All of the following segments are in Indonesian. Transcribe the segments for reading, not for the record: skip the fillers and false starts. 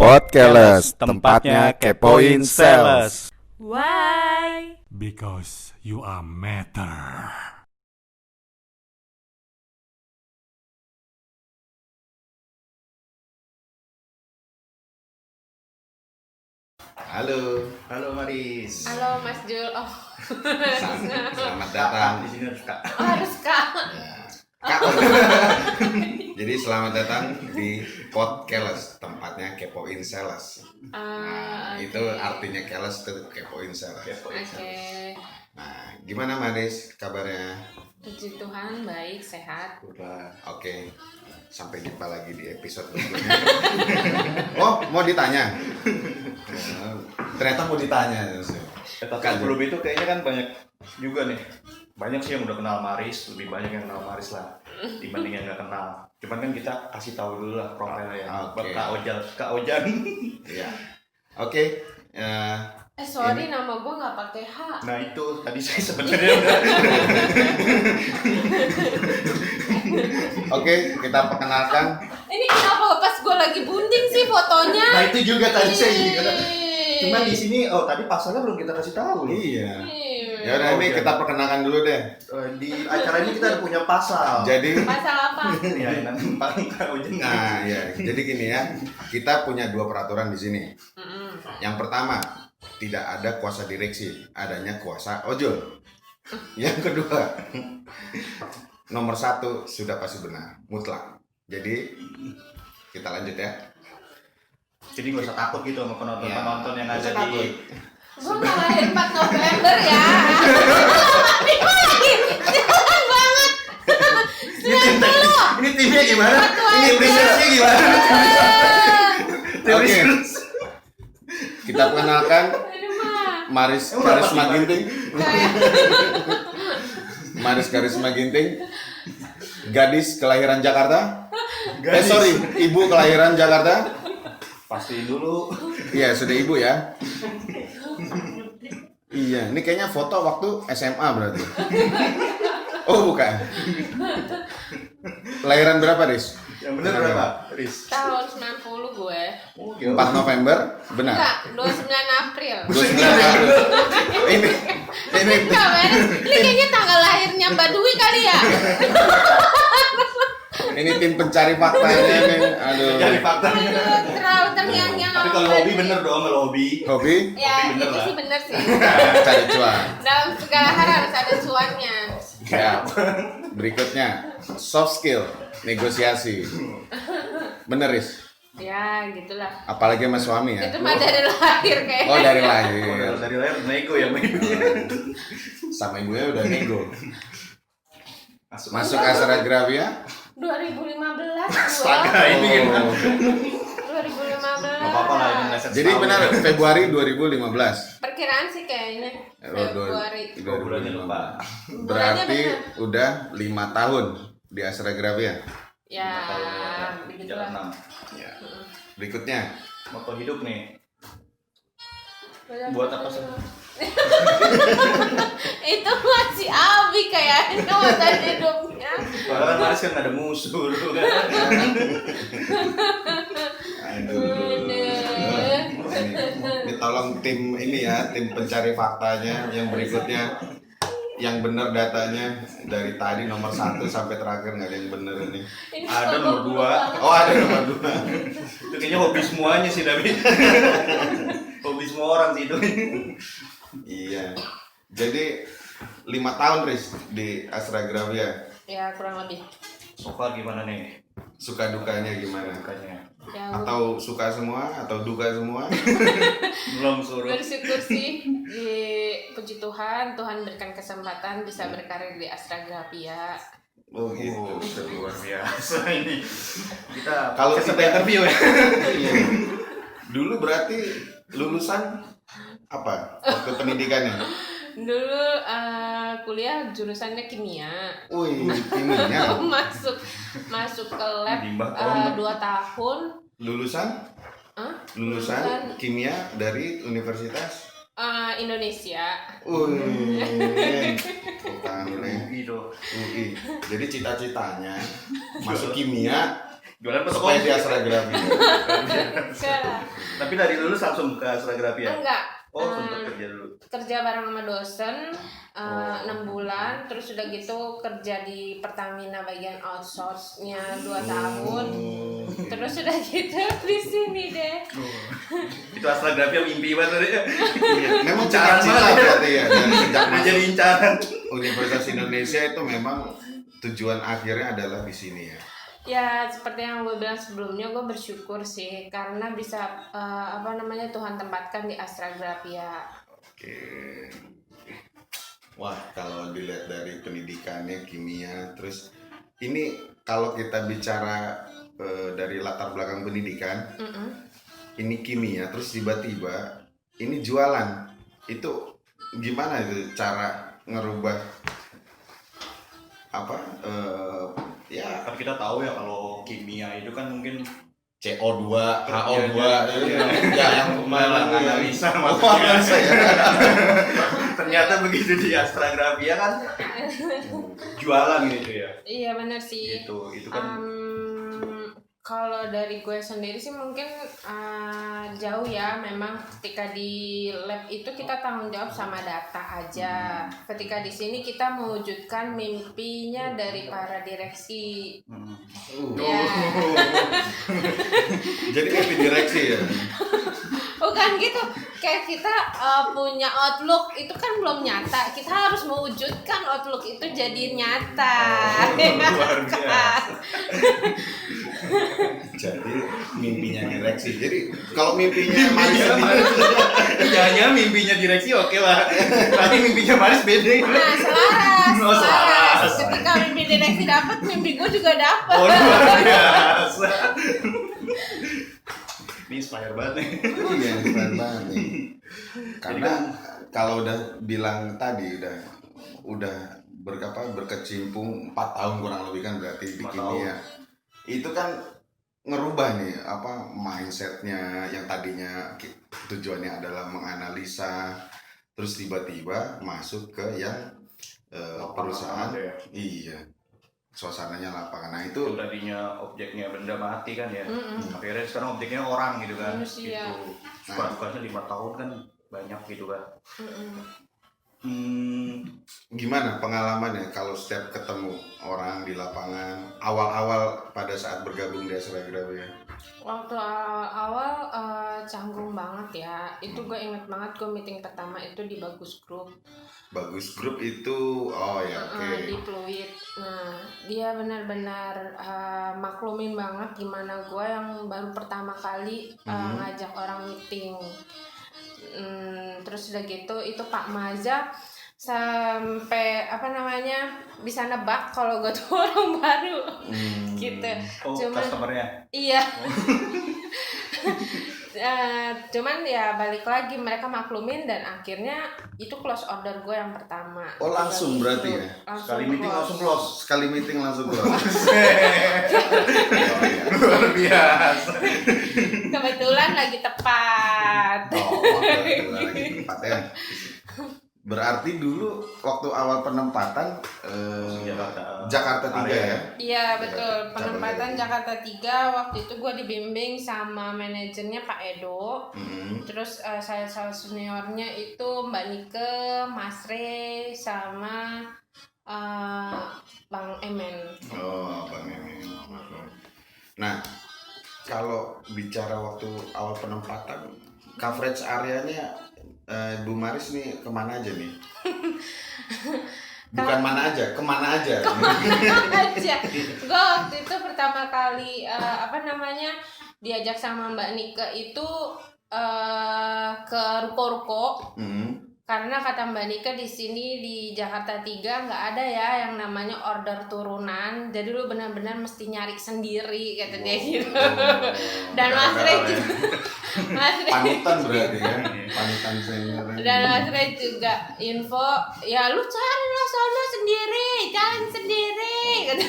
Podcast, tempatnya kepoin sales. Why? Because you are matter. Halo Maris. Halo Mas Jul. Oh. Selamat datang. Di sini harus Kak. Oh, harus Kak. Kak. Jadi selamat datang di Podcast, tempatnya kepoin sales. Itu artinya keles itu kepoin sales. Oke. Nah, gimana Maris kabarnya? Puji Tuhan, baik, sehat. Oke. Sampai jumpa lagi di episode berikutnya. Oh, mau ditanya? Ternyata mau ditanya. Tapi sebelum itu kayaknya kan banyak juga nih. Banyak sih yang udah kenal Maris, lebih banyak yang kenal Maris lah dibanding yang nggak kenal. Cuman kan kita kasih tahu dulu lah profilnya ya. Oke. Kak Ojan. Iya. Oke. Sorry, nama gue nggak pakai H. Nah itu tadi saya sebenarnya Oke, kita perkenalkan. Ini kenapa pas gue lagi bunding sih fotonya? Nah itu juga tadi saya juga. Cuman di sini tadi pasalnya belum kita kasih tahu nih. Iya. Ya udah, ini kita perkenalkan dulu deh. Di acara ini kita ada punya pasal. Jadi Pasal apa? Ya nanti Kak Ojan. nah, ya. Jadi gini ya. Kita punya dua peraturan di sini. Yang pertama, tidak ada kuasa direksi, adanya kuasa ojol. Yang kedua, nomor satu sudah pasti benar, mutlak. Jadi kita lanjut ya. Jadi gak usah takut gitu sama penonton-penonton yang Nggak ada usah takut. di. Gue nggak lahir 4 November ya. Jangan banget. Ini timnya gimana? Ini researchnya gimana? Oke. Kita perkenalkan Aduh mah. Maris Karisma Ginting. Maris Karisma Ginting. Gadis kelahiran Jakarta. Sorry, ibu kelahiran Jakarta. Pastiin dulu. Iya, sudah ibu ya. Iya, ini kayaknya foto waktu SMA berarti. Oh, bukan. Kelahiran berapa, Riz? Yang benar berapa? Riz. Tahun 90 gue. 4 November, benar. Enggak, 29 April. 29 April. Ini Enggak, beres. Ini kayaknya tanggal lahirnya Mbak Dwi kali ya. ini tim pencari faktanya nih. Aduh. Cari faktanya. Aduh, terlalu terngiang-ngiang. Tapi kalau hobi bener dong, kalau hobi. Hobi? Ya, Hobi bener itu lah. sih bener sih. Cari cuan. Dalam segala hal harus ada cuannya. Ya. Berikutnya, soft skill, negosiasi. Bener, Riz? Ya, gitulah. Apalagi sama suami ya. Itu mah dari lahir kayaknya. Oh, dari lahir. Dari lahir nego ya, Sama ibunya udah nego. Masuk. Masuk Astra Gravia. 2015 Astaga, ini gimana? 2015. Gak apa-apa lah, ini meleset Jadi setahun. benar Februari 2015. Perkiraan sih kayaknya Februari. 2015. Berarti udah 5 tahun di Astra Gravia. Ya, Jalan begitulah. 6. Ya. Berikutnya, Moto hidup nih. Buat apa sih? Itu masih Abi kayaknya masa hidupnya. Padahal kan Maris kan gak ada musuh dulu kan. ini tolong tim ini ya, tim pencari faktanya yang berikutnya, yang benar datanya dari tadi nomor 1 sampai terakhir nggak ada yang benar ini. Ada nomor 2. Oh, ada nomor 2. Itu kayaknya hobi semuanya sih, David. Hobi semua orang sih itu. Iya. Jadi 5 tahun Riz di Astra Gravia. Ya, kurang lebih. So far gimana nih? Suka dukanya gimana? Makanya Ya, Atau suka semua atau duka semua? belum suruh. bersyukur sih di puji Tuhan, Tuhan berikan kesempatan bisa berkarir di Astra Gravia. Oh gitu. Luar biasa ini. Kita Kalau kita kita- interview ya. Iya. Dulu berarti lulusan apa? Waktu pendidikannya? Dulu kuliah jurusannya kimia. Wih, kimia. masuk ke lab Limbah tolong. 2 tahun. Lulusan? Hah? Lulusan kimia dari Universitas Indonesia. Wih. Bukan Itu. UI. Jadi cita-citanya masuk kimia Jualan supaya di fotokopi. Astragrafi. Enggak. Tapi dari lulus langsung ke Astragrafi ya? Enggak. Oh, sempat kerja dulu. Kerja bareng sama dosen 6 bulan, terus udah gitu kerja di Pertamina bagian outsource-nya 2 tahun. Terus udah gitu di sini deh. Itu Astragrafi yang mimpi banget tadi. Iya, memang Incaran cita-cita banget ya. berarti ya dari sejak Udah jadi masuk incaran. Universitas Indonesia itu memang tujuan akhirnya adalah di sini ya. Ya seperti yang gue bilang sebelumnya, gue bersyukur sih karena bisa Tuhan tempatkan di Astragrafia. Oke. Wah, kalau dilihat dari pendidikannya kimia, terus ini kalau kita bicara dari latar belakang pendidikan, ini kimia, terus tiba-tiba ini jualan, itu gimana itu cara ngerubah ya Kan kita tahu ya kalau kimia itu kan mungkin CO2, HO2, Iya. ya yang Malah analisa Oh, maksudnya. analisa ya. Ternyata begitu di Astragrafia kan jualan gitu ya. Iya benar sih. Itu kan Kalau dari gue sendiri sih mungkin jauh ya. Memang ketika di lab itu kita tanggung jawab sama data aja. Ketika di sini kita mewujudkan mimpinya dari para direksi. Ya. Jadi kayak direksi ya. Bukan gitu. Kayak kita punya outlook itu kan belum nyata. Kita harus mewujudkan outlook itu jadi nyata. luar biasa. Jadi mimpinya direksi. Jadi kalau mimpinya Maris sendiri, Iya, mimpinya direksi oke lah. Tapi mimpinya Maris beda. Nah, selaras. Oh, selaras. Ketika mimpi direksi dapat, mimpi gue juga dapat. Oh, luar biasa. Ini inspire banget nih. iya keren banget nih. Karena kalau udah bilang tadi udah berkecimpung 4 tahun kurang lebih kan berarti di 4 kimia. Itu kan ngerubah nih mindsetnya yang tadinya tujuannya adalah menganalisa, terus tiba-tiba masuk ke yang perusahaan. Ya. Iya, suasananya lapangan. Nah itu Itu tadinya objeknya benda mati kan ya. Akhirnya sekarang objeknya orang gitu kan. Manusia. Gitu. Suka-sukanya 5 tahun kan banyak gitu kan. gimana pengalamannya kalau setiap ketemu orang di lapangan awal-awal pada saat bergabung di Astragrafia? Waktu awal-awal canggung banget ya. Itu gue inget banget gue meeting pertama itu di Bagus Group. Bagus Group itu oke. Di Fluid. Nah, dia benar-benar maklumin banget gimana gue yang baru pertama kali ngajak orang meeting. Terus udah gitu itu Pak Maza sampai bisa nebak kalau gue tuh orang baru gitu. Oh, customernya. Iya. Cuman ya balik lagi mereka maklumin dan akhirnya itu close order gue yang pertama. Oh langsung berarti ya? Sekali meeting langsung close. Sekali meeting langsung close. Luar biasa. Kebetulan lagi tepat. Lagi tepat ya. Berarti dulu waktu awal penempatan Jakarta 3 ya? Iya betul, penempatan Jakarta 3 waktu itu gue dibimbing sama manajernya Pak Edo. Terus saya seniornya itu Mbak Nike, Mas Re, sama Bang Emen. Oh, Bang Emen. Nah, kalau bicara waktu awal penempatan, coverage areanya Bu Maris nih kemana aja nih? Bukan mana aja, kemana aja? Aja. Gue waktu itu pertama kali diajak sama Mbak Nike itu ke ruko-ruko. Karena kata Mbak Nika di sini di Jakarta 3 nggak ada ya yang namanya order turunan, jadi lu benar-benar mesti nyari sendiri kata dia gitu. Dan Mas Rey juga, panutan berarti ya, panutan senior. Dan Mas Rey juga info, ya lu cari lah sono sendiri, jalan sendiri. Kata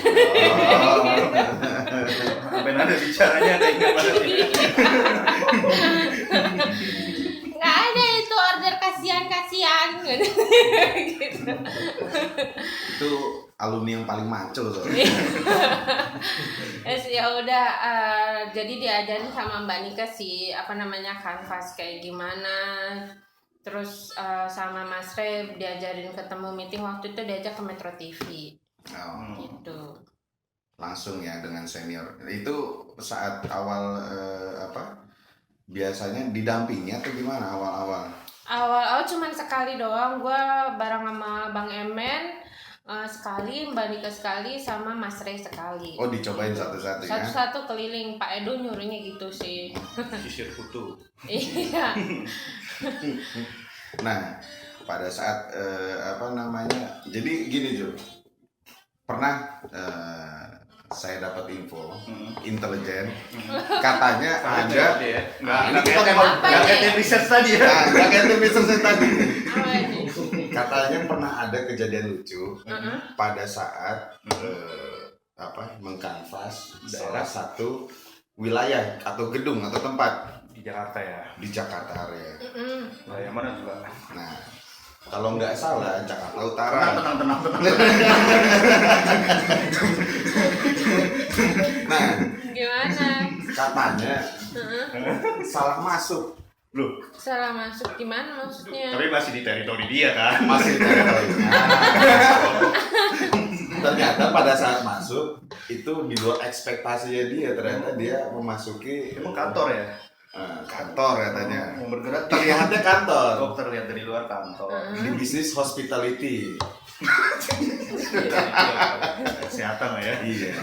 Sampai ada bicaranya ada ingat banget ya. Nggak ada itu order kasihan gitu. Itu alumni yang paling maco soalnya. Terus ya udah jadi diajarin sama Mbak Nika sih kanvas kayak gimana. Terus sama Mas Reb diajarin ketemu meeting, waktu itu diajak ke Metro TV. Gitu. Langsung ya dengan senior. Itu saat awal biasanya didampingi atau gimana awal-awal? Awal-awal cuman sekali doang, gue bareng sama Bang Emen sekali, Mbak Nika sekali, sama Mas Rey sekali. Oh, dicobain satu-satu ya? Satu-satu keliling, Pak Edo nyuruhnya gitu sih. Sisir kutu. Iya. Nah, pada saat jadi gini Jul, pernah saya dapat info intelijen, katanya ada nggak kayak research tadi ya. Nggak kayak research tadi. Katanya pernah ada kejadian lucu pada saat mengkanvas salah satu wilayah atau gedung atau tempat Di Jakarta ya. di Jakarta area. Nah, yang mana juga? Nah, kalau nggak salah Jakarta Utara. Tenang. Nah, Gimana? katanya salah masuk. Loh, Salah masuk gimana maksudnya? tapi masih di teritori dia kan? Masih teritorinya. Ternyata pada saat masuk itu di luar ekspektasinya dia. Ternyata dia memasuki Emang kantor ya? kantor katanya. Yang bergerak Terlihatnya kantor kok terlihat dari luar kantor. di bisnis hospitality. Kesehatan lah ya. Iya.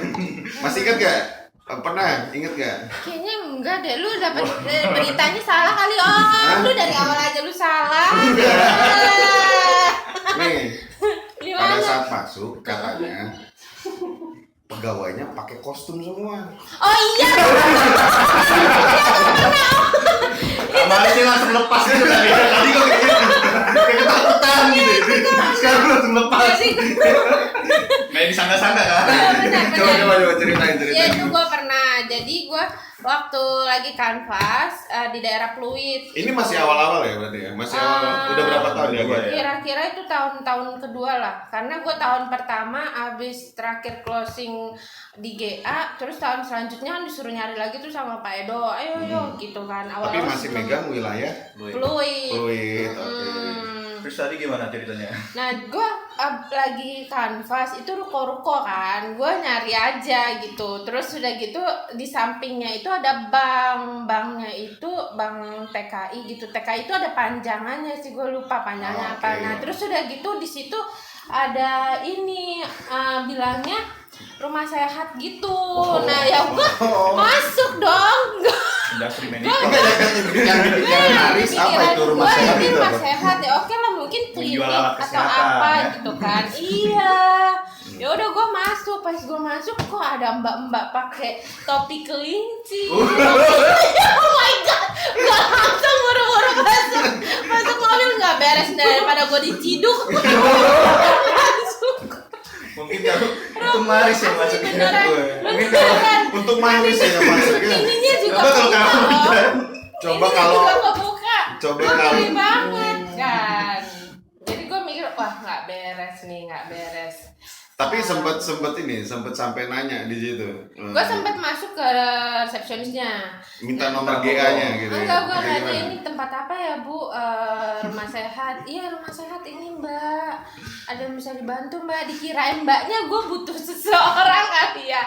Masih ingat gak? Pernah inget gak? Kayaknya enggak deh, lu dapat beritanya salah kali. Lu dari awal aja lu salah. Nih, pada Gimana? saat masuk katanya pegawainya pakai kostum semua. Oh iya. Kemarin sih langsung lepas gitu tadi. Tadi kok kayak ketakutan gitu. Sekarang langsung lepas. Kayak disangka-sangka kan? Benar. Coba ceritain. Ya itu gue pernah. Jadi gue waktu lagi kanvas di daerah Pluit. Ini masih awal-awal ya berarti ya? Masih awal. Udah berapa tahun ya? Kira-kira itu tahun kedua lah. Karena gue tahun pertama abis terakhir closing di GA, terus tahun selanjutnya kan disuruh nyari lagi tuh sama Pak Edo. Ayo gitu kan. Tapi masih megang wilayah Pluit. Fluid. Oke. Terus tadi gimana ceritanya? Nah, gue lagi kanvas itu ruko-ruko kan, gue nyari aja gitu. Terus udah gitu di sampingnya itu ada banknya itu bank TKI gitu. TKI itu ada panjangannya sih, gue lupa panjangnya apa. Nah, terus udah gitu di situ ada ini bilangnya rumah sehat gitu. Nah, ya gue masuk dong. Industri medical. Yang dipikiran Aris apa itu rumah sehat ini itu? rumah sehat ya, oke lah mungkin klinik Menjual alat atau kesehatan, apa ya. gitu kan. Iya. Ya udah gue masuk, pas gue masuk kok ada mbak-mbak pakai topi kelinci. Oh my god, gue langsung buru-buru masuk mobil, nggak beres daripada gue diciduk. Mungkin kalau itu Maris yang masuknya. Mungkin kalau untuk Maris ya masuknya. Ininya juga Coba kalau kamu kebuka. Coba Ini kalau juga kebuka. coba Gua kalau ngeri banget kan. Jadi gue mikir wah nggak beres. tapi sempat sampai nanya di situ. Gue sempat masuk ke resepsionisnya. Minta nomor GA-nya gitu. Enggak, gue Atau nanya gimana? ini tempat apa ya Bu? Rumah sehat. Iya rumah sehat ini Mbak. Ada yang bisa dibantu Mbak? Dikirain Mbaknya gue butuh seseorang kali ya.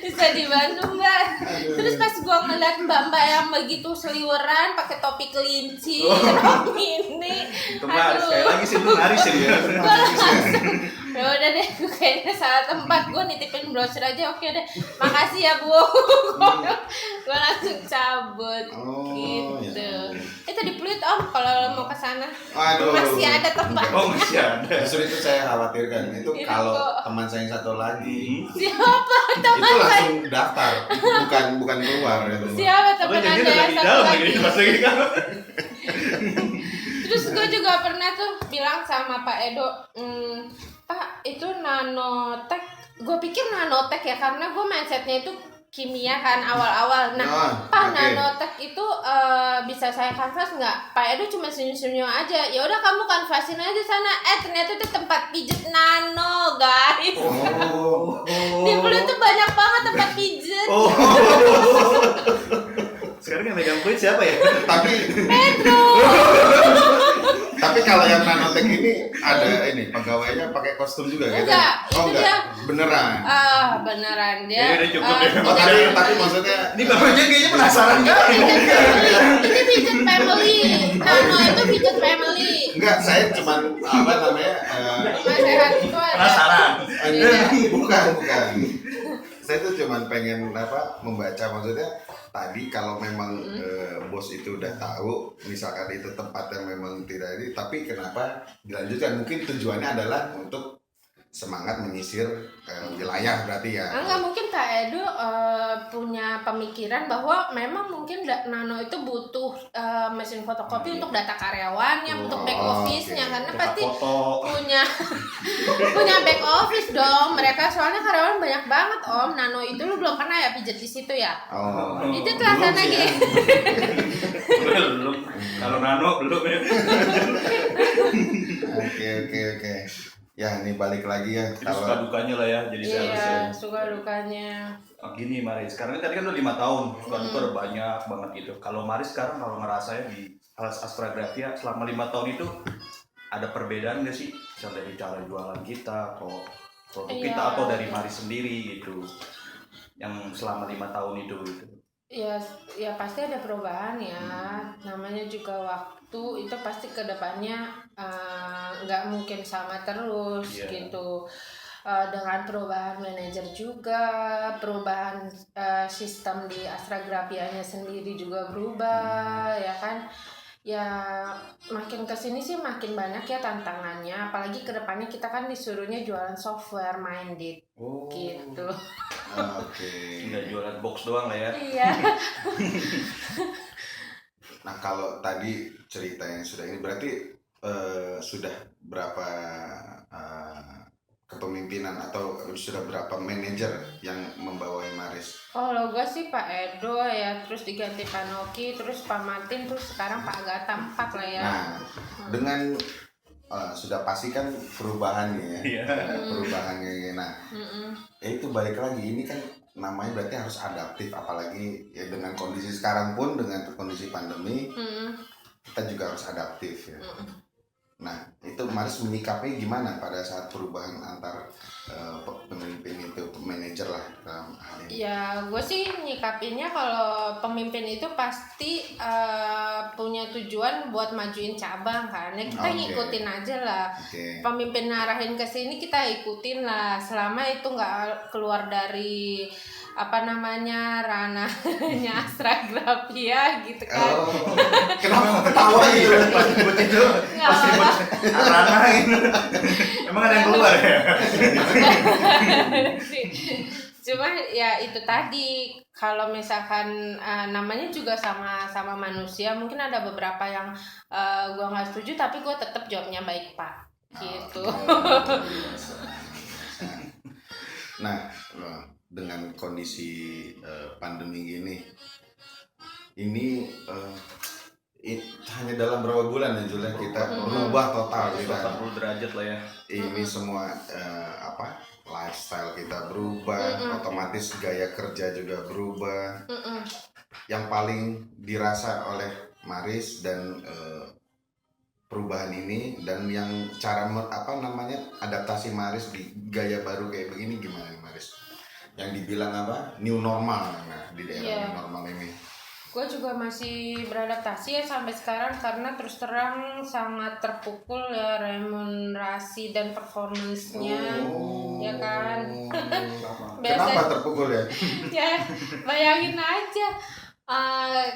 Bisa dibantu Mbak. Terus pas gue ngeliat mbak-mbak yang begitu seliweran pakai topi kelinci, rok mini. Itu Maris. Sekali lagi sih itu Maris ya. Gue langsung ya udah deh, gue kayaknya salah tempat, gue nitipin brosur aja. Oke deh, makasih ya Bu. Gue langsung cabut gitu. Ya. Itu di Pluit Om, kalau lo mau ke sana Aduh. masih ada tempat. Oh masih ada. Justru itu saya khawatirkan. Itu Ini kalau kok. teman saya yang satu lagi Siapa itu teman saya? langsung daftar, bukan keluar itu. Siapa Oh, teman jadi anda udah yang di satu dalam lagi? lagi pas lagi kan. Terus gue juga pernah tuh bilang sama Pak Edo, Pak itu nanotek. Gue pikir nanotek ya karena gue mindsetnya itu kimia kan awal-awal. Nah, Pak oke. nanotek itu bisa saya kanvas nggak? Pak Edo cuma senyum-senyum aja. Ya udah kamu kanvasin aja sana. Ternyata itu tempat pijet nano guys. kulit siapa ya? Tapi tapi kalau yang nanotech ini ada ini pegawainya pakai kostum juga gitu? Enggak, Oh itu enggak, dia. beneran. Beneran dia. Ya udah cukup deh. Oh, tapi maksudnya Ini bapaknya kayaknya penasaran kan? Ini Fidget Family. Nano itu Fidget Family. enggak, saya cuman apa namanya Mas Sehat itu ada. Penasaran. bukan. Saya tuh cuman pengen apa membaca maksudnya tadi kalau memang bos itu udah tahu misalkan itu tempat yang memang tidak ini tapi kenapa dilanjutkan mungkin tujuannya adalah untuk semangat menyisir wilayah berarti ya. Enggak, mungkin Kak Edo punya pemikiran bahwa memang mungkin Nano itu butuh mesin fotokopi untuk data karyawannya, untuk back office-nya karena pasti punya punya back office dong. Mereka soalnya karyawan banyak banget Om. Nano itu lu belum pernah ya pijet di situ ya? Itu kelas sana gitu. Belum. Kalau Nano belum ya. Oke. Ya ini balik lagi ya. Itu suka dukanya lah ya jadi sales ya. Iya, suka dukanya. Gini Maris, sekarang tadi kan udah 5 tahun, suka duka udah banyak banget gitu. Kalau Maris sekarang kalau ngerasanya di Astragrafia selama 5 tahun itu ada perbedaan nggak sih? Misal dari cara jualan kita, kok produk kita Iya. atau dari Maris sendiri gitu, yang selama 5 tahun itu gitu. Ya pasti ada perubahan ya. Namanya juga waktu itu pasti kedepannya nggak mungkin sama terus gitu. Dengan perubahan manajer juga, perubahan sistem di Astragrafianya sendiri juga berubah, ya kan? Ya makin kesini sih makin banyak ya tantangannya, apalagi kedepannya kita kan disuruhnya jualan software minded gitu. Oke. Nggak jualan box doang lah ya. Iya. Nah kalau tadi cerita yang sudah ini berarti sudah berapa kepemimpinan atau sudah berapa manajer yang membawai Maris? Kalau gue sih Pak Edo ya, terus diganti Pak Noki, terus Pak Martin, terus sekarang Pak Gata 4 lah ya. Nah dengan sudah pasti kan perubahannya ya, perubahannya ya. Nah itu balik lagi ini kan namanya berarti harus adaptif apalagi ya dengan kondisi sekarang pun dengan kondisi pandemi kita juga harus adaptif ya. Nah itu Maris menyikapi gimana pada saat perubahan antar pemimpin itu manajer lah dalam hal ini? Ya gue sih nyikapinnya kalau pemimpin itu pasti punya tujuan buat majuin cabang kan. Ya kita ngikutin aja lah. Pemimpin ngarahin ke sini kita ikutin lah. Selama itu nggak keluar dari apa namanya ranahnya Astragrafia gitu kan. Kenapa ketawa gitu? Pas nyebut itu, pas nyebut ranah gitu. Emang ada yang keluar ya? Cuma ya itu tadi kalau misalkan namanya juga sama manusia mungkin ada beberapa yang gue nggak setuju tapi gue tetap jawabnya baik Pak gitu. Nah dengan kondisi pandemi gini ini hanya dalam berapa bulan ya Julia kita berubah total kita 80 derajat lah ya. ini semua lifestyle kita berubah, otomatis gaya kerja juga berubah. Yang paling dirasa oleh Maris dan perubahan ini dan yang cara adaptasi Maris di gaya baru kayak begini gimana Maris? Yang dibilang apa? New normal di daerah new normal ini. Gue juga masih beradaptasi ya sampai sekarang karena terus terang sangat terpukul ya remunerasi dan performance-nya ya kan. Kenapa terpukul ya? Ya bayangin aja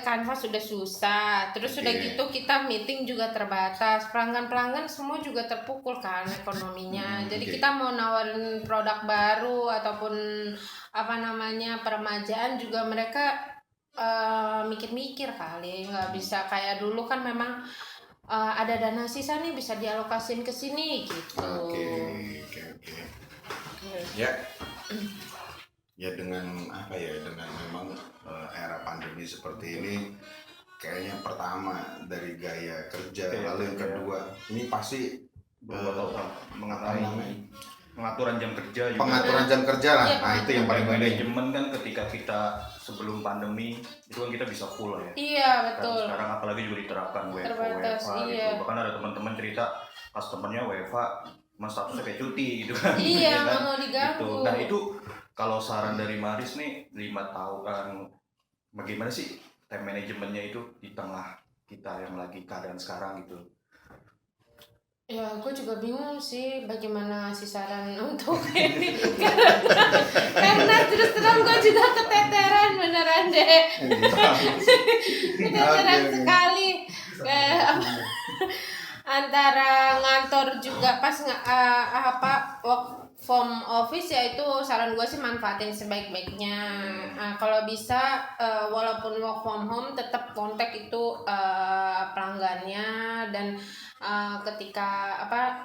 Canva sudah susah, terus sudah gitu kita meeting juga terbatas, pelanggan semua juga terpukul kan ekonominya. Jadi kita mau nawarin produk baru ataupun peremajaan juga mereka mikir-mikir kali, nggak bisa kayak dulu kan memang ada dana sisa nih bisa dialokasin ke sini gitu. Oke. Ya dengan dengan memang era pandemi seperti ini kayaknya pertama dari gaya kerja lalu yang kedua ini pasti berubah total mengenai pengaturan jam kerja juga. Pengaturan jam kerja lah. Iya, Nah, itu yang paling penting. Manajemen kan ketika kita sebelum pandemi itu kan kita bisa full ya. Iya, betul. Dan sekarang apalagi juga diterapkan Terbatas, WFA iya. gitu. Bahkan ada teman-teman cerita customernya WFA mas statusnya kayak cuti gitu kan. Iya, Ya nggak mau diganggu. Gitu. Nah itu kalau saran dari Maris nih 5 tahun bagaimana sih time manajemennya itu di tengah kita yang lagi keadaan sekarang gitu. Ya, gue juga bingung sih bagaimana ngasih saran untuk ini. Karena terus terang gue juga keteteran beneran deh. Keteteran sekali. Antara ngantor juga pas work from office, ya itu saran gue sih manfaatin sebaik-baiknya. Kalau bisa walaupun work from home tetap kontak itu pelanggannya, dan ketika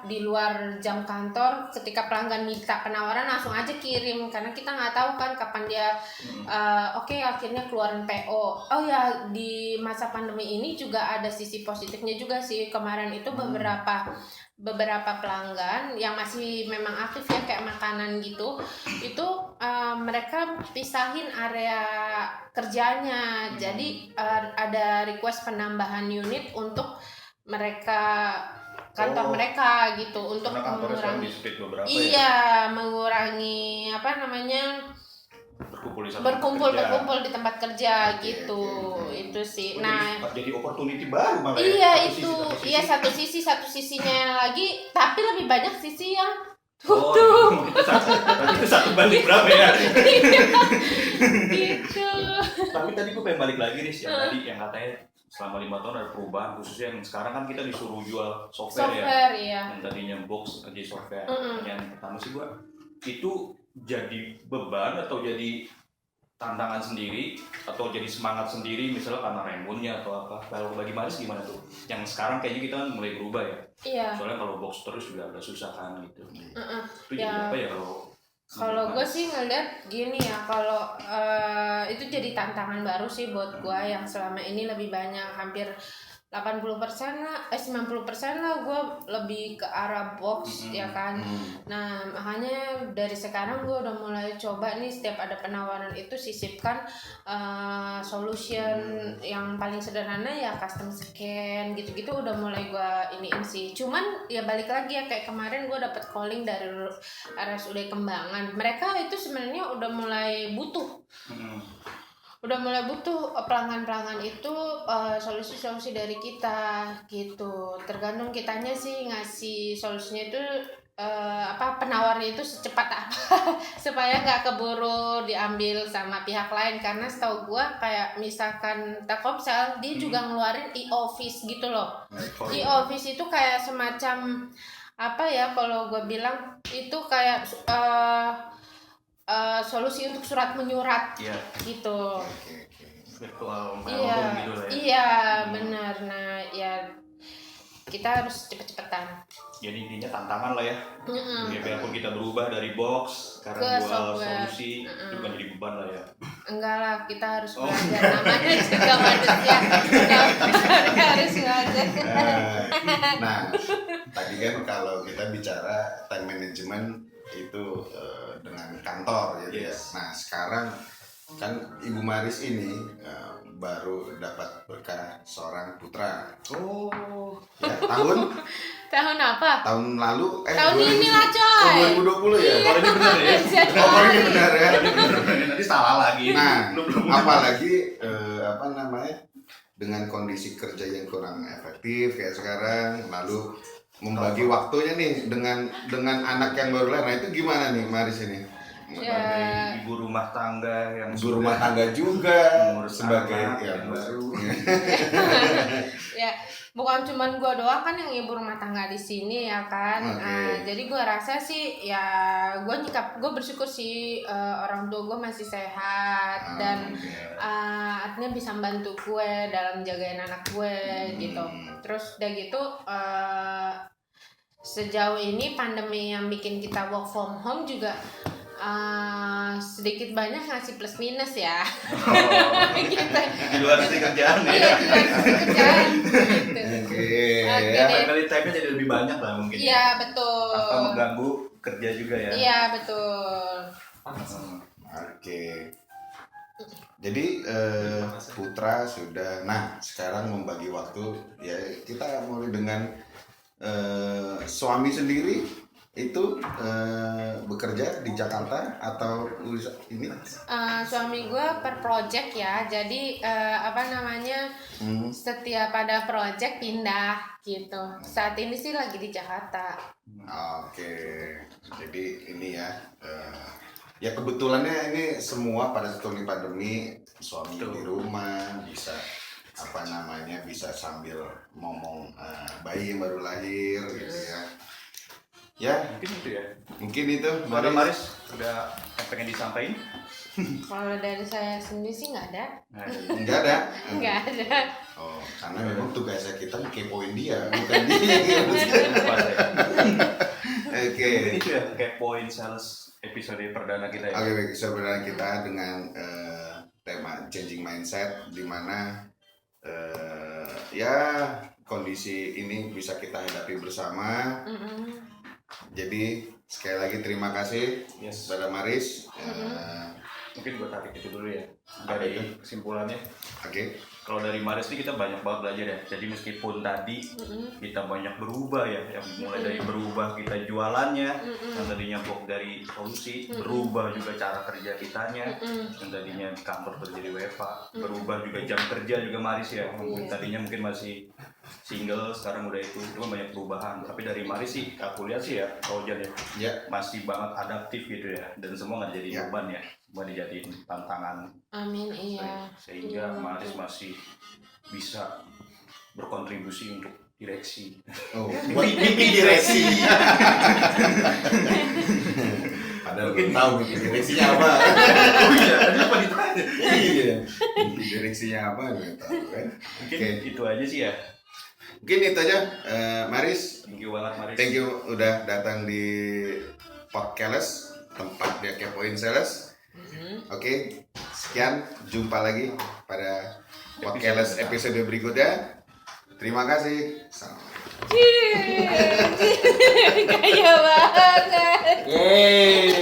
di luar jam kantor, ketika pelanggan minta penawaran langsung aja kirim, karena kita nggak tahu kan kapan dia oke, akhirnya keluarin PO. Oh ya, di masa pandemi ini juga ada sisi positifnya juga sih. Kemarin itu beberapa pelanggan yang masih memang aktif ya, kayak makanan gitu, itu mereka pisahin area kerjanya. Jadi ada request penambahan unit untuk mereka kantor mereka gitu, untuk mengurangi mengurangi berkumpul di tempat kerja gitu. Itu sih. Nah, jadi opportunity baru malah. Iya, satu sisinya lagi, tapi lebih banyak sisi yang tutup. Itu satu banding berapa ya? Gitu. Tapi tadi gue pengen balik lagi nih tadi yang katanya selama 5 tahun ada perubahan, khususnya yang sekarang kan kita disuruh jual software ya. Iya. Yang tadinya box jadi software. Yang pertama sih gue itu jadi beban atau jadi tantangan sendiri atau jadi semangat sendiri, misalnya karena remunnya atau apa. Kalau bagi Maris gimana tuh? Yang sekarang kayaknya kita kan mulai berubah ya. Iya. Soalnya kalau box terus juga agak susah kan gitu. Itu jadi Ya. apa ya Kalau gue sih ngeliat gini ya, kalau itu jadi tantangan baru sih buat gue, yang selama ini lebih banyak, hampir 80% lah, 90% lah gue lebih ke arah box ya kan. Nah, makanya dari sekarang gue udah mulai coba nih, setiap ada penawaran itu sisipkan solution yang paling sederhana ya, custom scan gitu-gitu udah mulai gue iniin sih. Cuman ya balik lagi ya, kayak kemarin gue dapet calling dari RSUD Kembangan. Mereka itu sebenarnya udah mulai butuh pelanggan-pelanggan itu solusi-solusi dari kita gitu. Tergantung kitanya sih ngasih solusinya itu penawarnya itu secepat apa supaya nggak keburu diambil sama pihak lain. Karena setahu gue kayak misalkan Telkomsel, dia juga ngeluarin e-office gitu loh. E-office itu kayak semacam kalau gue bilang itu kayak solusi untuk surat menyurat gitu. Virtual Iya, gitu lah ya. Iya, benar. Nah, ya kita harus cepet-cepetan. Jadi intinya tantangan lah ya. Ya biarpun kita berubah dari box sekarang Ke jual software. Solusi, itu kan jadi beban lah ya. Enggak lah, kita harus belajar. Namanya juga manusia, harus belajar. Nah, tadi kan kalau kita bicara time management itu dengan kantor gitu ya. Nah, sekarang kan Ibu Maris ini baru dapat berkah seorang putra. Ya, Tahun apa? tahun lalu Tahun ini lah, coy. 2020 ya. Kalau ini benar ya. Oh, ini benar ya. Nanti salah lagi. Nah, apalagi dengan kondisi kerja yang kurang efektif kayak sekarang, lalu membagi waktunya nih dengan anak yang baru lahir. Nah, itu gimana nih Maris ini? Ya. Ibu rumah tangga yang Ibu rumah tangga juga sebagai yang baru. Ya, bukan cuman gue doang kan yang ibu rumah tangga di sini ya kan. Jadi gue rasa sih ya gue bersyukur sih orang tua gue masih sehat dan artinya bisa membantu gue dalam jagain anak gue gitu. Terus udah gitu sejauh ini pandemi yang bikin kita work from home juga sedikit banyak ngasih plus minus ya. Gitu. Di luar sisi kerjaan ya. Iya, di luar sisi kerjaan gitu. Oke. Ya, kali time-nya jadi lebih banyak lah mungkin. Iya, betul. Tanpa mengganggu kerja juga ya. Iya betul. Oke. Jadi Putra sudah. Nah, sekarang membagi waktu ya, kita mulai dengan suami sendiri itu bekerja di Jakarta atau ini? Suami gue per project ya, jadi setiap ada project pindah gitu. Saat ini sih lagi di Jakarta. Oke, jadi ini ya. Ya kebetulannya ini semua pada saat pandemi suami di rumah bisa bisa sambil ngomong bayi yang baru lahir gitu ya. Ya mungkin itu. Ada Maris udah pengen disampaikan? Kalau dari saya sendiri sih nggak ada. Nggak ada. Nggak ada. Oh, karena memang tugasnya kita kepoin dia, bukan dia. Oke. Ini itu ya kepoin sales episode perdana kita ya. Oke, episode perdana kita dengan tema changing mindset, di mana ya kondisi ini bisa kita hadapi bersama. Jadi sekali lagi terima kasih pada Maris. Mungkin gue tarik itu dulu ya dari kesimpulannya. Oke. Kalau dari Maris ini kita banyak banget belajar ya. Jadi meskipun tadi kita banyak berubah ya, yang mulai dari berubah kita jualannya, yang tadinya blok dari solusi, berubah juga cara kerja kitanya, yang tadinya di kantor kerja di WFA, berubah juga jam kerja juga Maris ya. Tadinya mungkin masih single, sekarang udah itu cuma banyak perubahan. Tapi dari Maris sih aku lihat sih ya, Ojan ya, masih banget adaptif gitu ya, dan semua nggak jadi beban ya, semua dijadiin tantangan. Amin, iya. Sehingga Maris masih bisa berkontribusi untuk direksi. Oh, mimpi direksi. Padahal belum tahu mimpi direksinya apa. Oh iya, tadi apa ditanya? Iya, mimpi direksinya apa nggak tahu kan. Mungkin itu aja sih ya. Mungkin itu aja, Maris. Thank you banget Maris. Thank you udah datang di podcast tempat dia kepoin sales. Oke, sekian, jumpa lagi pada podcast episode berikutnya. Terima kasih. Kaya banget. Yeay.